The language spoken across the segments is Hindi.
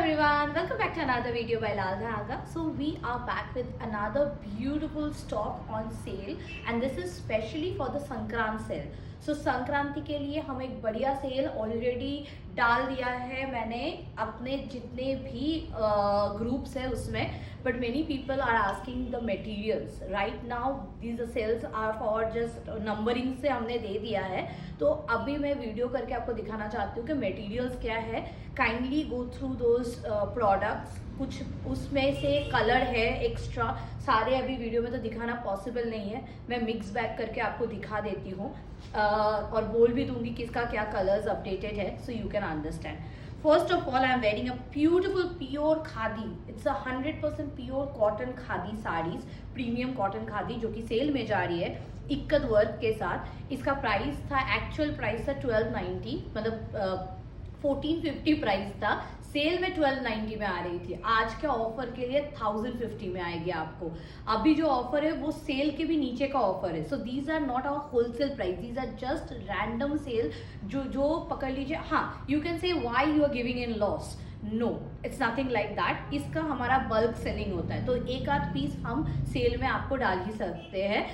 everyone, welcome back to another video by Lal Dhaga. So we are back with another beautiful stock on sale and this is specially for the Sankrant sale. So Sankranti के लिए हम एक बढ़िया सेल ऑलरेडी डाल दिया है मैंने अपने जितने भी ग्रुप्स है उसमें. But many people are asking the materials right now. These sales are for just numbering से हमने दे दिया है. तो अभी मैं वीडियो करके आपको दिखाना चाहती हूँ कि मटेरियल्स क्या है. Kindly go through those products. कुछ उसमें से कलर है एक्स्ट्रा, सारे अभी वीडियो में तो दिखाना पॉसिबल नहीं है. मैं मिक्स बैक करके आपको दिखा देती हूँ और बोल भी दूंगी किसका क्या कलर्स अपडेटेड है, so you can understand. First of all, I am wearing a beautiful pure khadi. It's a 100% pure cotton khadi sarees, premium cotton khadi जो कि सेल में जा रही है इक्कत वर्क के साथ. इसका प्राइस था, एक्चुअल प्राइस था 1290, मतलब 1450 प्राइस था. सेल में 1290 में आ रही थी. आज के ऑफर के लिए 1050 में आएगी आपको. अभी जो ऑफर है वो सेल के भी नीचे का ऑफर है. So these are not our wholesale price, these are just random sale. जो पकड़ लीजिए. हाँ, you can say why you are giving in loss. No, it's nothing like that. इसका हमारा बल्क सेलिंग होता है, तो एक आध पीस हम सेल में आपको डाल ही सकते हैं.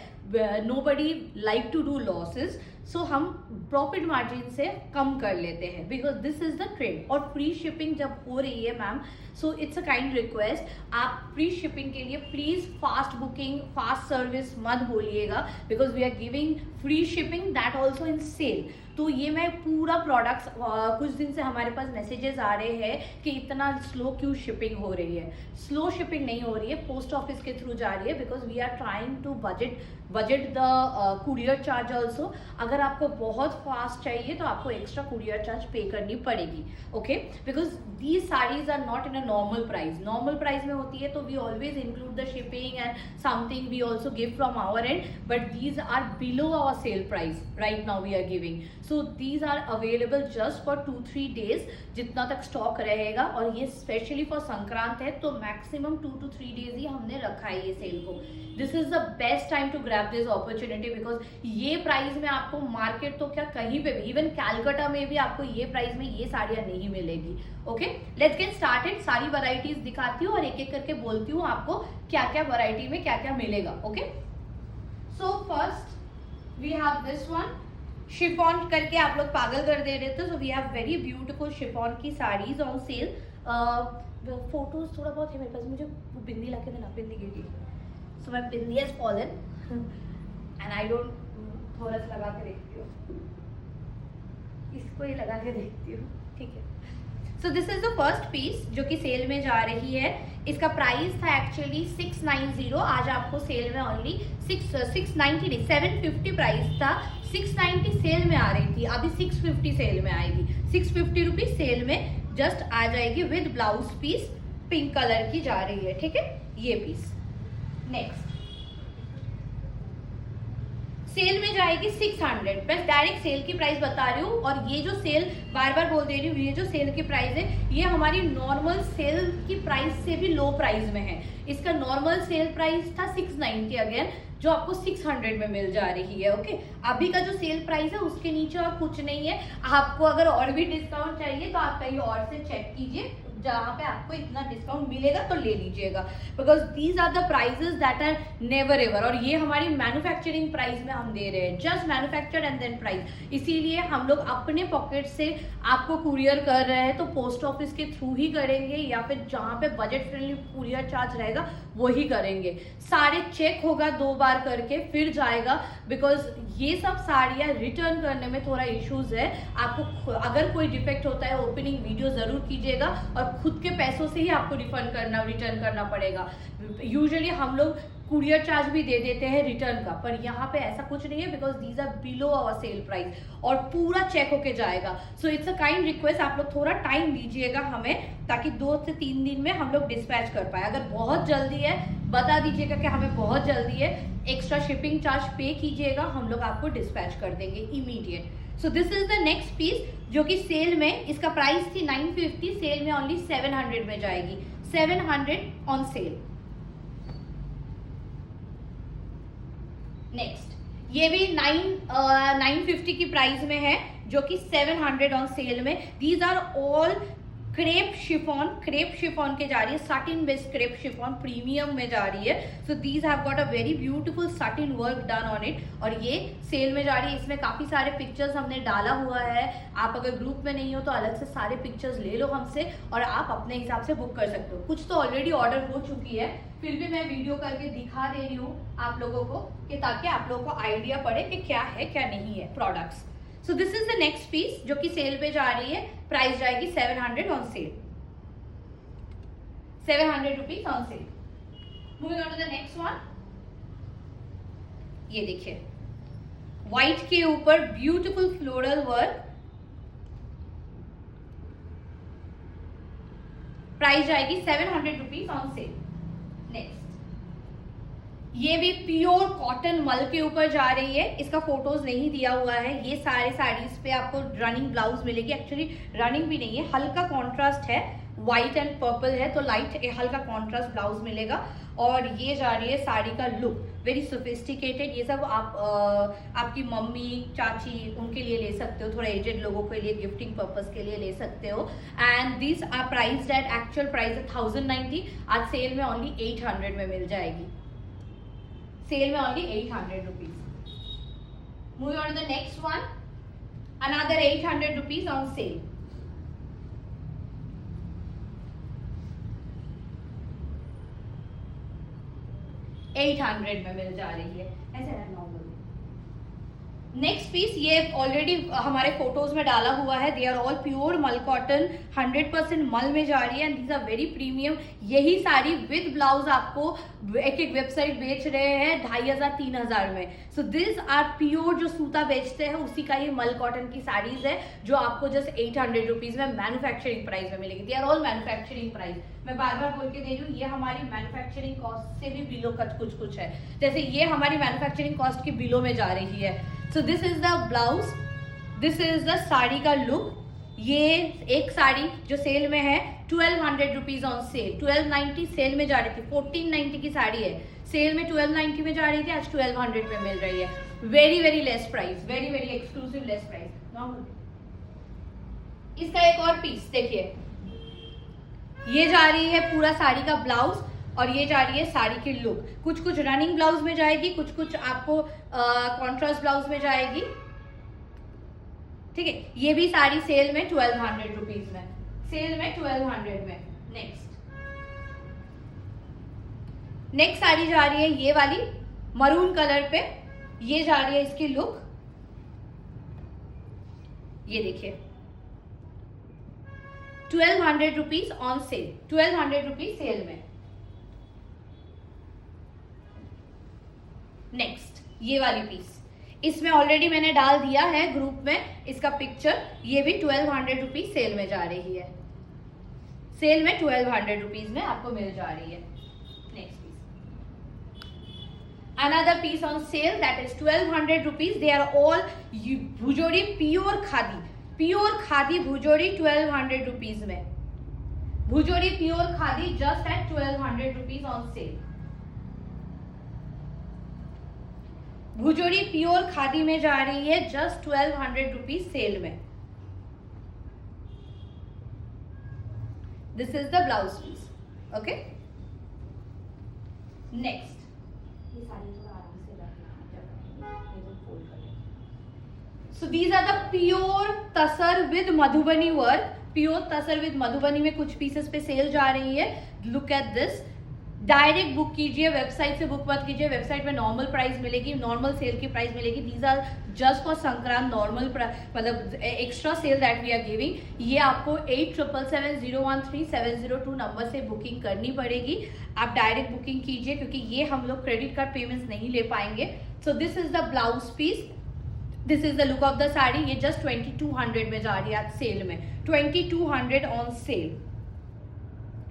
nobody like to do losses, सो हम प्रॉफिट मार्जिन से कम कर लेते हैं because this is the trend. और फ्री शिपिंग जब हो रही है ma'am, so it's a kind request, आप फ्री शिपिंग के लिए please fast booking fast service मत बोलिएगा because we are giving free shipping that also in sale. तो ये मैं पूरा प्रोडक्ट्स कुछ दिन से हमारे पास मैसेजेस आ रहे हैं कि इतना स्लो क्यों शिपिंग हो रही है. स्लो शिपिंग नहीं हो रही है, पोस्ट ऑफिस के थ्रू जा रही है because we are trying to budget the courier charge also. अगर आपको बहुत फास्ट चाहिए तो आपको एक्स्ट्रा कुरियर चार्ज पे करनी पड़ेगी. Okay, because these saris are not in a normal price. Normal price में होती है तो we always include the shipping and something we also give from our end, but these are below our sale price right now we are giving. So these are available just for 2-3 days जितना तक स्टॉक रहेगा. और ये स्पेशली फॉर संक्रांत है तो मैक्सिमम 2 to 3 डेज ही हमने रखा है ये सेल को. This is the best time to grab this opportunity because ये प्राइस में आपको मार्केट तो क्या कहीं पे भी, इवन कैलकाटा में भी आपको ये प्राइस में ये साड़ियाँ नहीं मिलेगी. Okay, let's get started. सारी वैरायटीज दिखाती हूँ और एक एक करके बोलती हूँ आपको क्या क्या वैरायटी में क्या क्या मिलेगा. Okay, so first we have this one. Chiffon करके आप लोग पागल कर दे रहे थे. So we have very beautiful chiffon की साड़ीज ऑन सेल. फोटोज थोड़ा बहुत है मेरे पास, मुझे बिंदी ला के देना, बिंदी गिर गई. So my bindi has fallen and I don't, थोड़ा सा लगा के देखती हूँ, इसको ही लगा के देखती हूँ. ठीक है. So this is the first piece जो कि सेल में जा रही है. इसका प्राइस था एक्चुअली 690. आज आपको सेल में ओनली 690 750 प्राइस था. 690 सेल में आ रही थी, अभी 650 सेल में आएगी. 650 रुपीज सेल में जस्ट आ जाएगी with blouse piece. Pink colour की जा रही है. ठीक है, ये पीस. नेक्स्ट सेल में जाएगी 600. बस डायरेक्ट सेल की प्राइस बता रही हूँ. और ये जो सेल बार बार बोल दे रही हूँ, ये जो सेल की प्राइस है ये हमारी नॉर्मल सेल की प्राइस से भी लो प्राइस में है. इसका नॉर्मल सेल प्राइस था 690 अगेन, जो आपको 600 में मिल जा रही है. ओके, अभी का जो सेल प्राइस है उसके नीचे और कुछ नहीं है. आपको अगर और भी डिस्काउंट चाहिए तो आप कहीं और से चेक कीजिए, जहाँ पे आपको इतना डिस्काउंट मिलेगा तो ले लीजिएगा because these are the prices that are never ever. और ये हमारी मैन्युफैक्चरिंग प्राइस में हम दे रहे हैं, just manufactured and then price. इसीलिए हम लोग अपने पॉकेट से आपको कुरियर कर रहे हैं तो पोस्ट ऑफिस के थ्रू ही करेंगे या फिर जहाँ पे बजट फ्रेंडली कुरियर चार्ज रहेगा वही करेंगे. सारे चेक होगा 2 बार करके फिर जाएगा बिकॉज ये सब साड़ियाँ रिटर्न करने में थोड़ा इश्यूज है. आपको अगर कोई डिफेक्ट होता है ओपनिंग वीडियो जरूर कीजिएगा और खुद के पैसों से ही आपको रिटर्न करना पड़ेगा. यूजुअली हम लोग कुरियर चार्ज भी दे देते हैं रिटर्न का, पर यहाँ पे ऐसा कुछ नहीं है because these are below our sale price और पूरा चेक होके जाएगा. So it's a kind request, आप लोग थोड़ा टाइम दीजिएगा हमें ताकि 2 से 3 दिन में हम लोग डिस्पैच कर पाए. अगर बहुत जल्दी है बता दीजिएगा कि हमें बहुत जल्दी है, एक्स्ट्रा शिपिंग चार्ज पे कीजिएगा, हम लोग आपको डिस्पैच कर देंगे immediate. So this is the next piece जो कि सेल में, इसका प्राइस थी 950, सेल में ओनली 700 में जाएगी. 700 ऑन सेल. नेक्स्ट ये भी 950 की प्राइस में है जो कि 700 ऑन सेल में. These are all crepe chiffon के जा रही है, satin based crepe chiffon premium में जा रही है। So these have got a very beautiful satin work done on it, और ये सेल में जा रही है। इसमें काफी सारे पिक्चर्स हमने डाला हुआ है, आप अगर ग्रुप में नहीं हो तो अलग से सारे पिक्चर्स ले लो हमसे और आप अपने हिसाब से बुक कर सकते हो। कुछ तो ऑलरेडी ऑर्डर हो चुकी है, फिर भी मैं वीडियो करके दिखा दे रही हूँ आप लोगों को, कि ताकि आप लोगों को आइडिया पड़े कि क्या है क्या नहीं है products. So this is the next piece जो कि सेल पे जा रही है, प्राइस जाएगी 700 on sale, 700 rupees on sale. Moving on to the next one, ये देखिए व्हाइट के ऊपर ब्यूटीफुल फ्लोरल वर्क, प्राइस जाएगी 700 रुपीज ऑन सेल। नेक्स्ट, ये भी प्योर कॉटन मल के ऊपर जा रही है, इसका फोटोज नहीं दिया हुआ है। ये सारे साड़ीज पे आपको रनिंग ब्लाउज मिलेगी, एक्चुअली रनिंग भी नहीं है, हल्का कॉन्ट्रास्ट है, व्हाइट एंड पर्पल है तो लाइट हल्का कॉन्ट्रास्ट ब्लाउज मिलेगा। और ये जा रही है साड़ी का लुक, वेरी सोफिस्टिकेटेड। ये सब आप आपकी मम्मी चाची उनके लिए ले सकते हो, थोड़ा एजेड लोगों के लिए गिफ्टिंग पर्पस के लिए ले सकते हो। And this are price at actual price है 1090, आज सेल में ओनली 800 में मिल जाएगी, सेल में only 800 rupees. Moving on to the next one, another 800 rupees on sale. $800 में मिल जा रही है, ऐसे ना नॉर्मल। नेक्स्ट पीस ये ऑलरेडी हमारे फोटोज में डाला हुआ है, they are all pure mul cotton, 100% mul में जा रही है and these are very premium. यही साड़ी विद ब्लाउज आपको एक एक वेबसाइट बेच रहे हैं 2500-3000 में। सो दिस आर प्योर, जो सूता बेचते हैं उसी का ये मल कॉटन की साड़ीज है जो आपको जस्ट 800 रुपीज में मैन्युफैक्चरिंग प्राइस में मिलेगी। They are all manufacturing price, मैं बार बार बोल के दे रही हूँ, ये हमारी मैन्युफैक्चरिंग कॉस्ट से भी बिलो का कुछ है, जैसे ये हमारी मैन्युफैक्चरिंग कॉस्ट की बिलो में जा रही है। So this is the blouse, this is the sari का लुक। ये एक साड़ी जो सेल में है 1200 रुपीज ऑन सेल, 1290 सेल में जा रही थी, 1490 की साड़ी है, सेल में 1290 में जा रही थी, आज 1200 में मिल रही है। Very very less price, very very exclusive less price. इसका एक और पीस देखिए, ये जा रही है पूरा साड़ी का ब्लाउज और ये जा रही है साड़ी की लुक। कुछ कुछ रनिंग ब्लाउज में जाएगी, कुछ कुछ आपको कॉन्ट्रास्ट ब्लाउज में जाएगी, ठीक है। ये भी साड़ी सेल में 1200 रुपीज में, सेल में 1200 में। नेक्स्ट साड़ी जा रही है ये वाली मरून कलर पे, ये जा रही है इसकी लुक, ये देखिए 1200 rupees on sale, 1200 rupees sale में। नेक्स्ट, ये वाली पीस, इसमें ऑलरेडी मैंने डाल दिया है ग्रुप में इसका पिक्चर, ये भी 1200 रुपीज सेल में जा रही है, सेल में 1200 रुपीज में आपको मिल जा रही है। Next piece, another piece on sale that is 1200 rupees. They are all Bhujodi pure khadi, pure khadi Bhujodi 1200 rupees में, Bhujodi pure khadi just at 1200 rupees on sale. Bhujodi pure khadi में जा रही है जस्ट 1200 रुपीज सेल में। This is the blouse piece, okay. Next, ये साड़ी थोड़ा आराम से so these are the pure tussar with Madhubani work, pure tussar with Madhubani में कुछ पीसेस पे सेल जा रही है। Look at this, direct book कीजिए, वेबसाइट से बुक मत कीजिए, वेबसाइट में नॉर्मल प्राइस मिलेगी, नॉर्मल सेल की प्राइस मिलेगी। These are just for Sankrant normal, मतलब extra sale that we are giving. ये आपको 8777013702 नंबर से बुकिंग करनी पड़ेगी, आप डायरेक्ट बुकिंग कीजिए क्योंकि ये हम लोग क्रेडिट कार्ड पेमेंट्स नहीं ले पाएंगे। So this is the blouse piece, this is the look of the sari. ये जस्ट 2200 में जा रही है आज सेल में, 2200 ऑन सेल,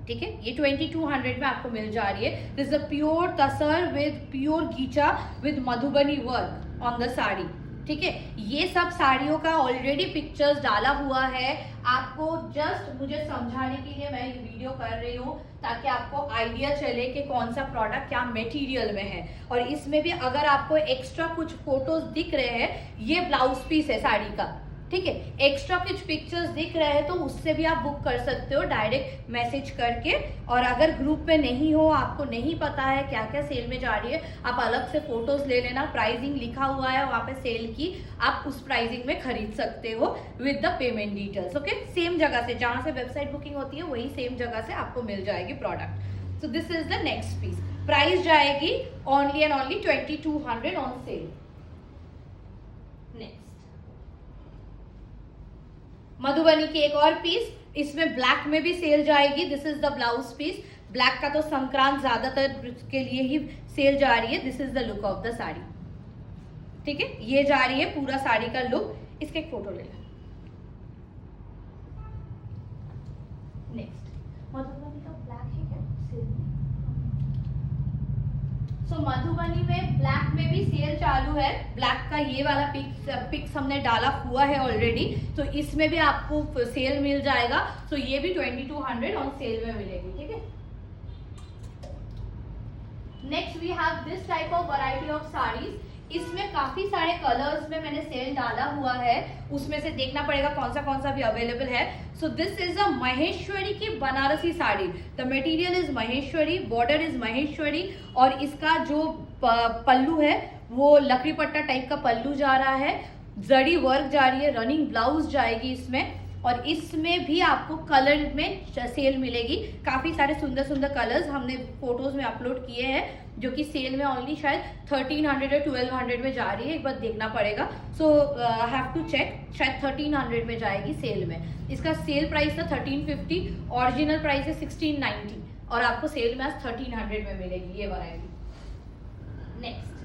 ठीक है। ये 2200 में आपको मिल जा रही है। This is a pure tussar with pure ghicha with Madhubani work on the sari, ठीक है। ये सब साड़ियों का ऑलरेडी पिक्चर्स डाला हुआ है, आपको जस्ट मुझे समझाने के लिए मैं ये वीडियो कर रही हूँ ताकि आपको आइडिया चले कि कौन सा प्रोडक्ट क्या मटेरियल में है। और इसमें भी अगर आपको एक्स्ट्रा कुछ फोटोज दिख रहे हैं, ये ब्लाउज पीस है साड़ी का, ठीक है। एक्स्ट्रा कुछ पिक्चर्स दिख रहे हैं तो उससे भी आप बुक कर सकते हो डायरेक्ट मैसेज करके। और अगर ग्रुप में नहीं हो, आपको नहीं पता है क्या क्या सेल में जा रही है, आप अलग से फोटोज ले लेना, प्राइसिंग लिखा हुआ है वहाँ पे सेल की, आप उस प्राइसिंग में खरीद सकते हो with the payment details. Okay, same जगह से जहाँ से वेबसाइट बुकिंग होती है वही सेम जगह से आपको मिल जाएगी product. So this is the next piece. Price जाएगी only and only 2200 on sale. Next Madhubani की एक और पीस, इसमें ब्लैक में भी सेल जाएगी। This is the blouse piece. Black का तो संक्रांत ज्यादातर के लिए ही सेल जा रही है। This is the look of the sari, ठीक है। ये जा रही है पूरा साड़ी का लुक। इसका एक फोटो ले लो। नेक्स्ट मधुबनी का ब्लैक है क्या सेल में? सो मधुबनी में ब्लैक में भी सेल चालू है। ब्लैक का ये वाला पिक्स हमने डाला हुआ है ऑलरेडी, तो इसमें भी आपको सेल मिल जाएगा। तो ये भी 2200 ऑन सेल में मिलेगी, ठीक है। Next we have this type of variety of saris. इसमें काफी सारे कलर्स में मैंने सेल डाला हुआ है, उसमें से देखना पड़ेगा कौन सा भी अवेलेबल है। So this is a Maheshwari की Banarasi sari. The material is Maheshwari, border is Maheshwari, और इसका जो पल्लू है वो लकड़ी पट्टा टाइप का पल्लू जा रहा है, जड़ी वर्क जा रही है, रनिंग ब्लाउज जाएगी इसमें। और इसमें भी आपको कलर में सेल मिलेगी। काफी सारे सुंदर सुंदर कलर्स हमने फोटोज में अपलोड किए हैं, जो कि सेल में ओनली शायद 1300 या 1200 में जा रही है। एक बार देखना पड़ेगा। सो हैव टू चेक, शायद 1300 में जाएगी सेल में। इसका सेल प्राइस था 1350, ओरिजिनल प्राइस है 1690, और आपको सेल में आज 1300 में मिलेगी ये variety. Next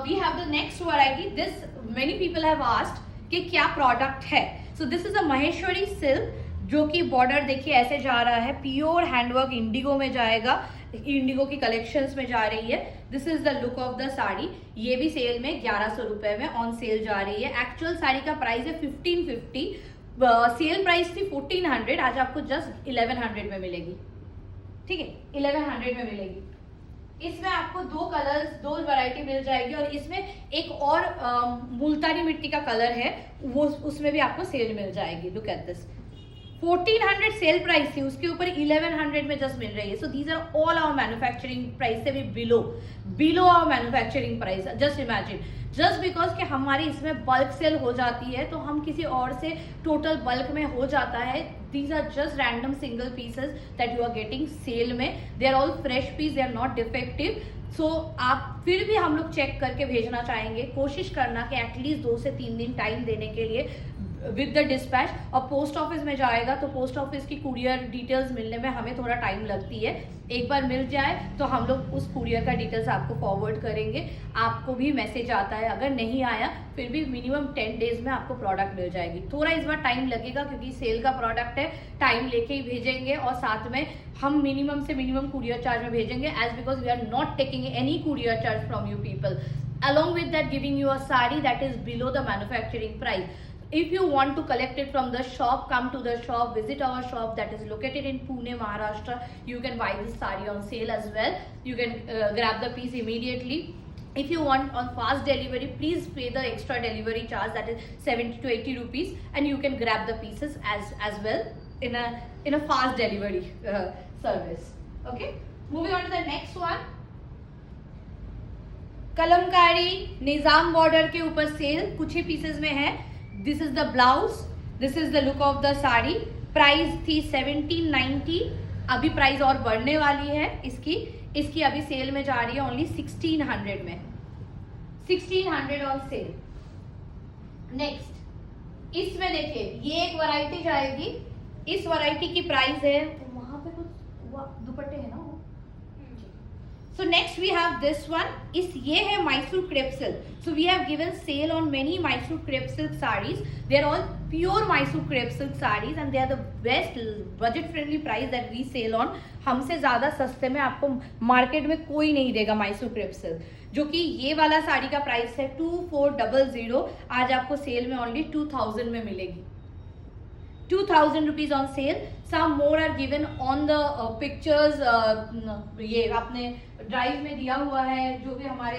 we have the next variety. This many people have asked कि क्या प्रोडक्ट है। So this is a Maheshwari silk, जो कि बॉर्डर देखिए ऐसे जा रहा है, प्योर हैंडवर्क इंडिगो में जाएगा, इंडिगो की कलेक्शंस में जा रही है। This is the look of the sari. ये भी सेल में 1100 रुपए में ऑन सेल जा रही है। एक्चुअल साड़ी का प्राइस है 1550, सेल प्राइस थी 1400, आज आपको जस्ट 1100 में मिलेगी, ठीक है। 1100 में मिलेगी। इसमें आपको दो कलर्स, दो वैरायटी मिल जाएगी, और इसमें एक और मुल्तानी मिट्टी का कलर है, वो उसमें भी आपको सेल मिल जाएगी। Look at this, 1400 sale price थी, उसके ऊपर 1100 में जस्ट मिल रही है। So these are all our manufacturing price से भी below our manufacturing price. Just imagine, just because कि हमारी इसमें बल्क सेल हो जाती है, तो हम किसी और से टोटल बल्क में हो जाता है। These are just random single pieces that you are getting sale में। They are all fresh piece, they are not defective. So आप फिर भी हम लोग चेक करके भेजना चाहेंगे। कोशिश करना कि एटलीस्ट 2 से 3 दिन टाइम देने के लिए विद द डिस्पैच। और पोस्ट ऑफिस में जाएगा तो पोस्ट ऑफिस की कुरियर डिटेल्स मिलने में हमें थोड़ा टाइम लगती है। एक बार मिल जाए तो हम लोग उस कुरियर का डिटेल्स आपको फॉरवर्ड करेंगे, आपको भी मैसेज आता है। अगर नहीं आया फिर भी मिनिमम 10 डेज में आपको प्रोडक्ट मिल जाएगी। थोड़ा इस बार टाइम लगेगा क्योंकि सेल का प्रोडक्ट है, टाइम लेके ही भेजेंगे, और साथ में हम मिनिमम से मिनिमम कुरियर चार्ज में भेजेंगे, as because we are not taking any courier charge from you people, along with that giving you a sari that is below the manufacturing price. If you want to collect it from the shop, come to the shop, visit our shop that is located in Pune, Maharashtra. You can buy this sari on sale as well. You can grab the piece immediately. If you want on fast delivery, please pay the extra delivery charge, that is 70 to 80 rupees, and you can grab the pieces as well in a fast delivery service. Okay, moving on to the next one. Kalamkari Nizam border के ऊपर सेल कुछ ही पीसेस में है। This is the blouse, this is the look of the sari. Price थी 1790, अभी प्राइस और बढ़ने वाली है इसकी अभी सेल में जा रही है ओनली 1600 में, 1600 ऑन सेल। नेक्स्ट इसमें देखिए ये एक वैरायटी जाएगी। इस वैरायटी की प्राइस है, वहां पे कुछ दुपट्टे है ना। So next we have this one. ये है Mysore crepe silk. So we have given sale on many Mysore crepe silk sarees. They are all pure Mysore crepe silk sarees and they are the best budget friendly price that we sell on. हमसे ज़्यादा सस्ते में आपको मार्केट में कोई नहीं देगा Mysore crepe silk, जो कि ये वाला साड़ी का प्राइस है 2400, आज आपको सेल में ओनली 2000 में मिलेगी। 2000 rupees on sale. Some more are given on the pictures. ये आपने ड्राइव में दिया हुआ है, जो भी हमारे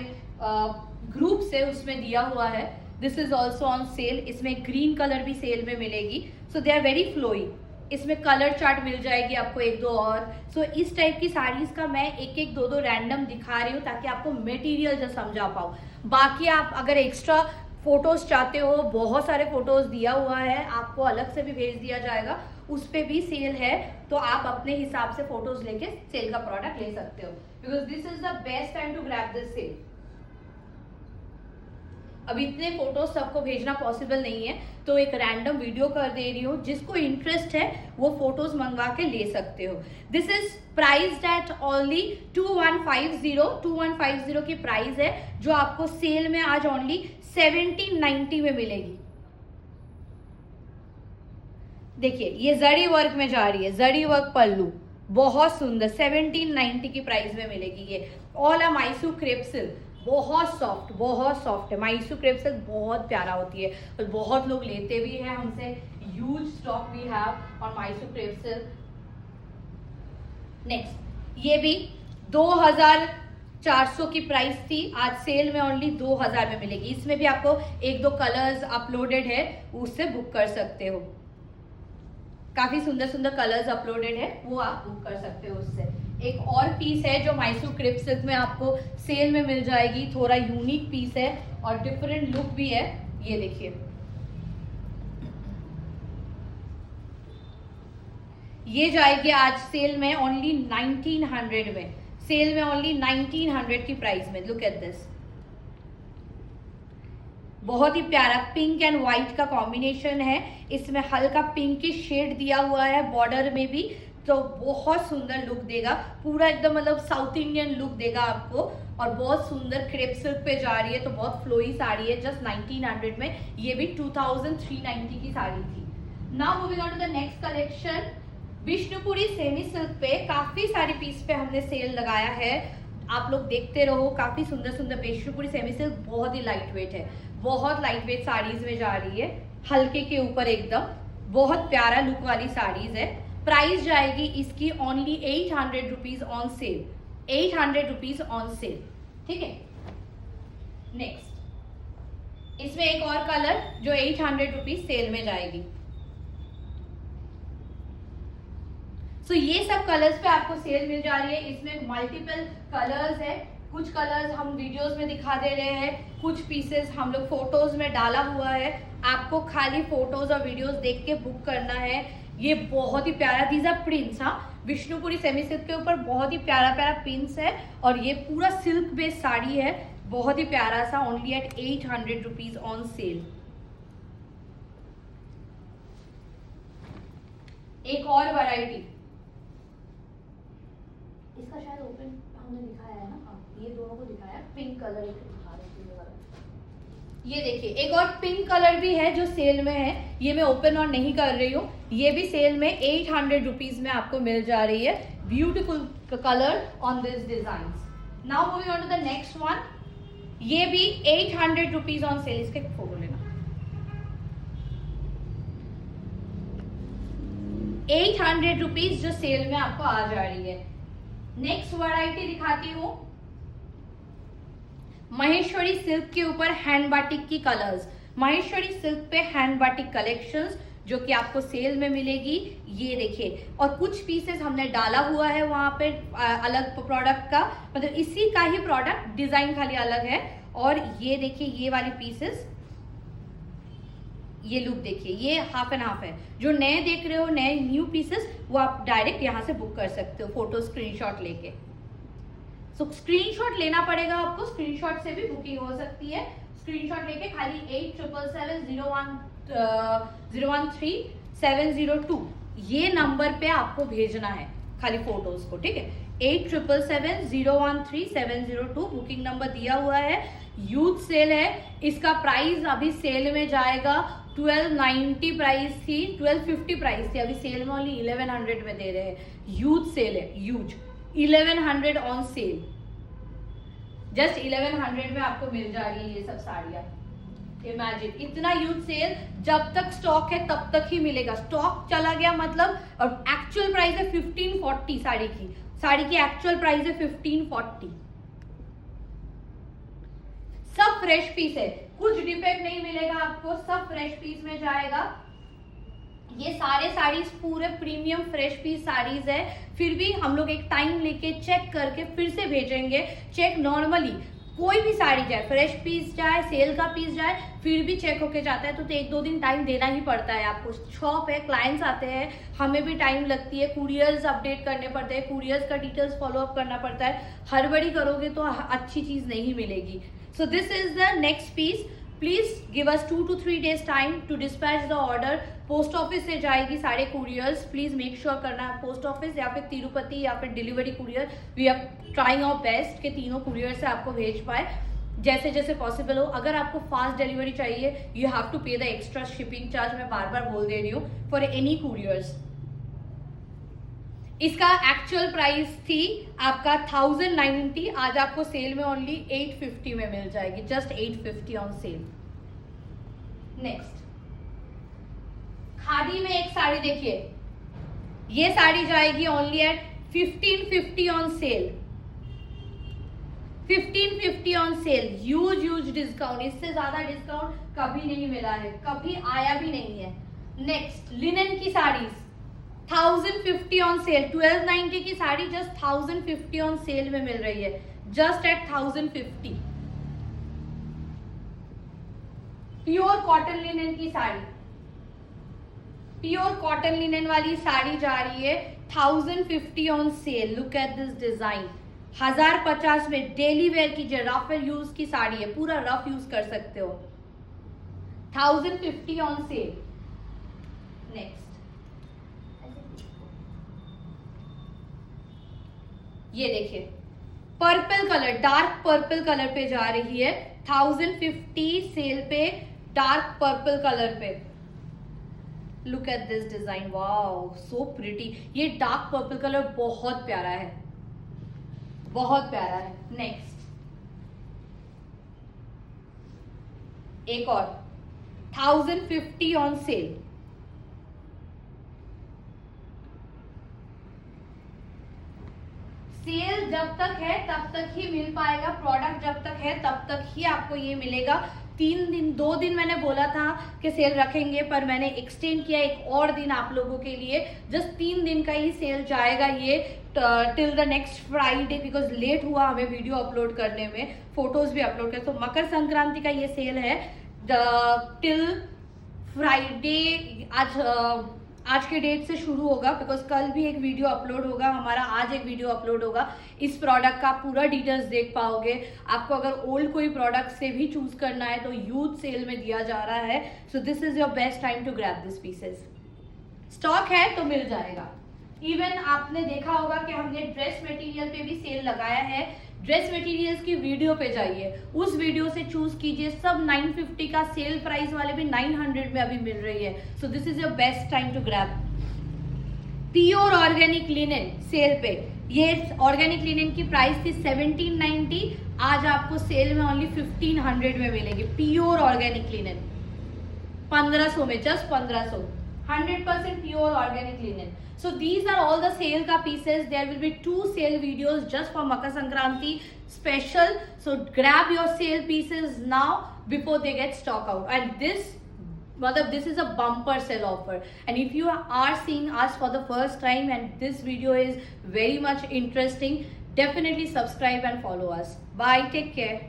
ग्रुप से उसमें दिया हुआ है। This is also on sale. इसमें ग्रीन कलर भी सेल में मिलेगी। सो दे आर वेरी फ्लोई। इसमें कलर चार्ट मिल जाएगी आपको एक दो और। सो इस टाइप की साड़ीज का मैं एक एक दो दो रैंडम दिखा रही हूँ ताकि आपको मटेरियल जो समझा पाओ। बाकी आप अगर एक्स्ट्रा फोटोज चाहते हो, बहुत सारे फोटोज दिया हुआ है, आपको अलग से भी भेज दिया जाएगा, उस पे भी सेल है, तो आप अपने हिसाब से फोटोज लेके सेल का प्रोडक्ट ले सकते हो, because this is the best time to grab this sale. अब इतने फोटोज सबको भेजना पॉसिबल नहीं है, तो एक रैंडम वीडियो कर दे रही हूँ, जिसको इंटरेस्ट है वो फोटोज मंगवा के ले सकते हो। This is priced eight only 2150 की प्राइस है, जो आपको सेल में आज ओनली 1790 में मिलेगी। देखिए ये जरी वर्क में जा रही है, जरी वर्क पल्लू, बहुत सुंदर, 1790 की प्राइस में मिलेगी। ये ऑल अ माइसू क्रेप सिल्क, बहुत सॉफ्ट है। माइसू क्रेप सिल्क बहुत प्यारा होती है और बहुत लोग लेते भी हैं हमसे। Huge stock we have on Mysore crepe silk. Next, ये भी 2400 की प्राइस थी, आज सेल में ओनली 2000 में मिलेगी। इसमें भी आपको एक दो कलर्स अपलोडेड है, उससे बुक कर सकते हो। काफी सुंदर सुंदर कलर्स अपलोडेड है, वो आप बुक कर सकते हो उससे। एक और पीस है जो माइसू क्रेप सिल्क में आपको सेल में मिल जाएगी, थोड़ा यूनिक पीस है और डिफरेंट लुक भी है। ये देखिए, ये जाएगी आज सेल में ओनली 1900 में, सेल में ओनली 1900 की प्राइस में। लुक एट दिस, बहुत ही प्यारा पिंक एंड व्हाइट का कॉम्बिनेशन है। इसमें हल्का पिंक की शेड दिया हुआ है बॉर्डर में भी, तो बहुत सुंदर लुक देगा, पूरा एकदम मतलब साउथ इंडियन लुक देगा आपको। और बहुत सुंदर क्रेप सिल्क पे जा रही है, तो बहुत फ्लोई साड़ी है, जस्ट 1900 में। ये भी 2390 की साड़ी थी। Now moving on to the next collection, Vishnupuri semi silk पे काफी सारी पीस पे हमने सेल लगाया है, आप लोग देखते रहो। काफी सुंदर सुंदर विष्णुपुरी सेमी सिल्क, बहुत ही लाइट वेट है, बहुत लाइट वेट साड़ीज में जा रही है, हल्के के ऊपर एकदम, बहुत प्यारा लुक वाली साड़ीज है। प्राइस जाएगी इसकी only 800 rupees on sale, 800 rupees on cell, ठीक है। नेक्स्ट, इसमें एक और कलर जो 800 रुपीज सेल में जाएगी। सो ये सब कलर्स पे आपको सेल मिल जा रही है। इसमें मल्टीपल कलर्स है, कुछ कलर्स हम वीडियोस में दिखा दे रहे हैं, कुछ पीसेस हम लोग फोटोज में डाला हुआ है, आपको खाली फोटोज और वीडियोस देख के बुक करना है। ये बहुत ही प्यारा, दीज आर प्रिंट्स, हाँ, विष्णुपुरी सेमी सिल्क के ऊपर बहुत ही प्यारा प्यारा प्रिंट्स है, और ये पूरा सिल्क बेस्ड साड़ी है, बहुत ही प्यारा सा, only at 800 rupees on sale. एक और वैरायटी, इसका शायद ओपन हमने दिखाया है ना, हाँ, ये दोनों को दिखाया, पिंक कलर एक दिखा रहे थे वाला। ये देखिए एक और पिंक कलर भी है जो सेल में है, ये मैं ओपन और नहीं कर रही हूँ, ये भी सेल में 800 रुपीज में आपको मिल जा रही है। Beautiful colour on this design. Now moving on to the next one, ये भी 800 रुपीज ऑन सेल। इसके फोटो लेना, 800 रुपीज जो सेल में आपको आ जा रही है। नेक्स्ट वैरायटी दिखाती हूँ, महेश्वरी सिल्क के ऊपर हैंड बाटिक की कलर्स, महेश्वरी सिल्क पे हैंड बाटिक कलेक्शंस जो कि आपको सेल में मिलेगी। ये देखिए, और कुछ पीसेस हमने डाला हुआ है वहां पे अलग प्रोडक्ट का, मतलब इसी का ही प्रोडक्ट, डिजाइन खाली अलग है। और ये देखिए ये वाली पीसेस, ये लुक देखिए, ये हाफ एंड हाफ है। जो नए देख रहे हो, नए न्यू पीसेस, वो आप डायरेक्ट यहाँ से बुक कर सकते हो फोटो स्क्रीनशॉट लेके। सो स्क्रीनशॉट लेना पड़ेगा आपको, स्क्रीनशॉट से भी बुकिंग हो सकती है। स्क्रीनशॉट लेके खाली 8777013702 ये नंबर पे आपको भेजना है खाली फोटोज को, ठीक है। 8777013702 बुकिंग नंबर दिया हुआ है। यूथ सेल है, इसका प्राइस अभी सेल में जाएगा 1290 प्राइस थी, 1250 प्राइस थी, अभी सेल में ओनली 1100 में दे रहे हैं। यूथ सेल है, यूज 1100 ऑन सेल, जस्ट 1100 में आपको मिल जा रही है ये सब साड़ियां। इमेजिन, इतना यूथ सेल, जब तक स्टॉक है तब तक ही मिलेगा, स्टॉक चला गया मतलब। और एक्चुअल प्राइस है 1540 साड़ी की एक्चुअल प्राइस है 1540। सब फ्रेश पीस है, कुछ डिफेक्ट नहीं मिलेगा आपको, सब फ्रेश पीस में जाएगा। ये सारे साड़ीज पूरे प्रीमियम फ्रेश पीस साड़ीज है, फिर भी हम लोग एक टाइम लेके चेक करके फिर से भेजेंगे। चेक नॉर्मली कोई भी साड़ी जाए, फ्रेश पीस जाए, सेल का पीस जाए, फिर भी चेक होके जाता है तो 1-2 दिन टाइम देना ही पड़ता है आपको। शॉप है, क्लाइंट्स आते हैं, हमें भी टाइम लगती है, कुरियर्स अपडेट करने पड़ते हैं, कुरियर्स का डिटेल्स फॉलो अप करना पड़ता है। हड़बड़ी करोगे तो अच्छी चीज नहीं मिलेगी। So this is the next piece. Please give us 2 to 3 days time to dispatch the order. Post office से जाएगी सारे कुरियर्स, प्लीज मेक श्योर करना है पोस्ट ऑफिस या फिर तिरुपति या फिर delivery courier. We are trying our best कि तीनों कुरियर से आपको भेज पाए जैसे जैसे पॉसिबल हो। अगर आपको फास्ट डिलीवरी चाहिए, यू हैव टू पे द एक्स्ट्रा शिपिंग चार्ज, मैं बार बार बोल दे रही हूँ, फॉर एनी कुरियर्स। इसका एक्चुअल प्राइस थी आपका 1090, आज आपको सेल में ओनली 850 में मिल जाएगी, just 850 on sale. Next khadi में एक साड़ी देखिए, ये साड़ी जाएगी only at 1550 on sale, 1550 on sale. Huge discount, इससे ज्यादा डिस्काउंट कभी नहीं मिला है, कभी आया भी नहीं है। नेक्स्ट लिनन की साड़ीज 1050 ऑन सेल, 1290 की साड़ी जस्ट 1050 ऑन सेल में मिल रही है, just at 1050। Pure cotton linen की साड़ी, प्योर कॉटन लिनन वाली साड़ी जा रही है 1050 on sale. Look at this design, 1050 में डेली वेयर की रफ यूज की साड़ी है, पूरा रफ यूज कर सकते हो, 1050 ऑन सेल। नेक्स्ट ये देखिए, purple colour, dark purple colour पे जा रही है, 1050 सेल पे, डार्क पर्पल कलर पे। Look at this design, wow so pretty. ये डार्क पर्पल कलर बहुत प्यारा है, बहुत प्यारा है। नेक्स्ट एक और 1050 ऑन सेल, सेल जब तक है तब तक ही मिल पाएगा, प्रोडक्ट जब तक है तब तक ही आपको ये मिलेगा। 2 दिन मैंने बोला था कि सेल रखेंगे, पर मैंने एक्सटेंड किया एक और दिन आप लोगों के लिए, जस्ट 3 दिन का ही सेल जाएगा ये, till the next Friday, because late हुआ हमें वीडियो अपलोड करने में, फोटोज भी अपलोड कर। तो मकर संक्रांति का ये सेल है टिल फ्राइडे, आज के डेट से शुरू होगा, बिकॉज कल भी एक वीडियो अपलोड होगा हमारा, आज एक वीडियो अपलोड होगा। इस प्रोडक्ट का पूरा डिटेल्स देख पाओगे। आपको अगर ओल्ड कोई प्रोडक्ट से भी चूज करना है तो यूथ सेल में दिया जा रहा है, so this is your best time to grab this pieces. Stock है तो मिल जाएगा। इवन आपने देखा होगा कि हमने ड्रेस मटेरियल पे भी सेल लगाया है, ड्रेस मटेरियल्स की वीडियो पे जाइए, उस वीडियो से चूज कीजिए, सब 950 का, सेल प्राइस वाले भी 900 में अभी मिल रही है। So this is your best time to grab. Pure organic linen sale पे, ये ऑर्गेनिक लिनन की प्राइस थी 1790, आज आपको सेल में ओनली 1500 में मिलेगी। प्योर ऑर्गेनिक लिनन 1500 में, just 1500, 100% pure organic linen. So these are all the sale ka pieces. There will be 2 sale videos just for Makar Sankranti special. So grab your sale pieces now before they get stock out. And this is a bumper sale offer. And if you are seeing us for the first time and this video is very much interesting, definitely subscribe and follow us. Bye. Take care.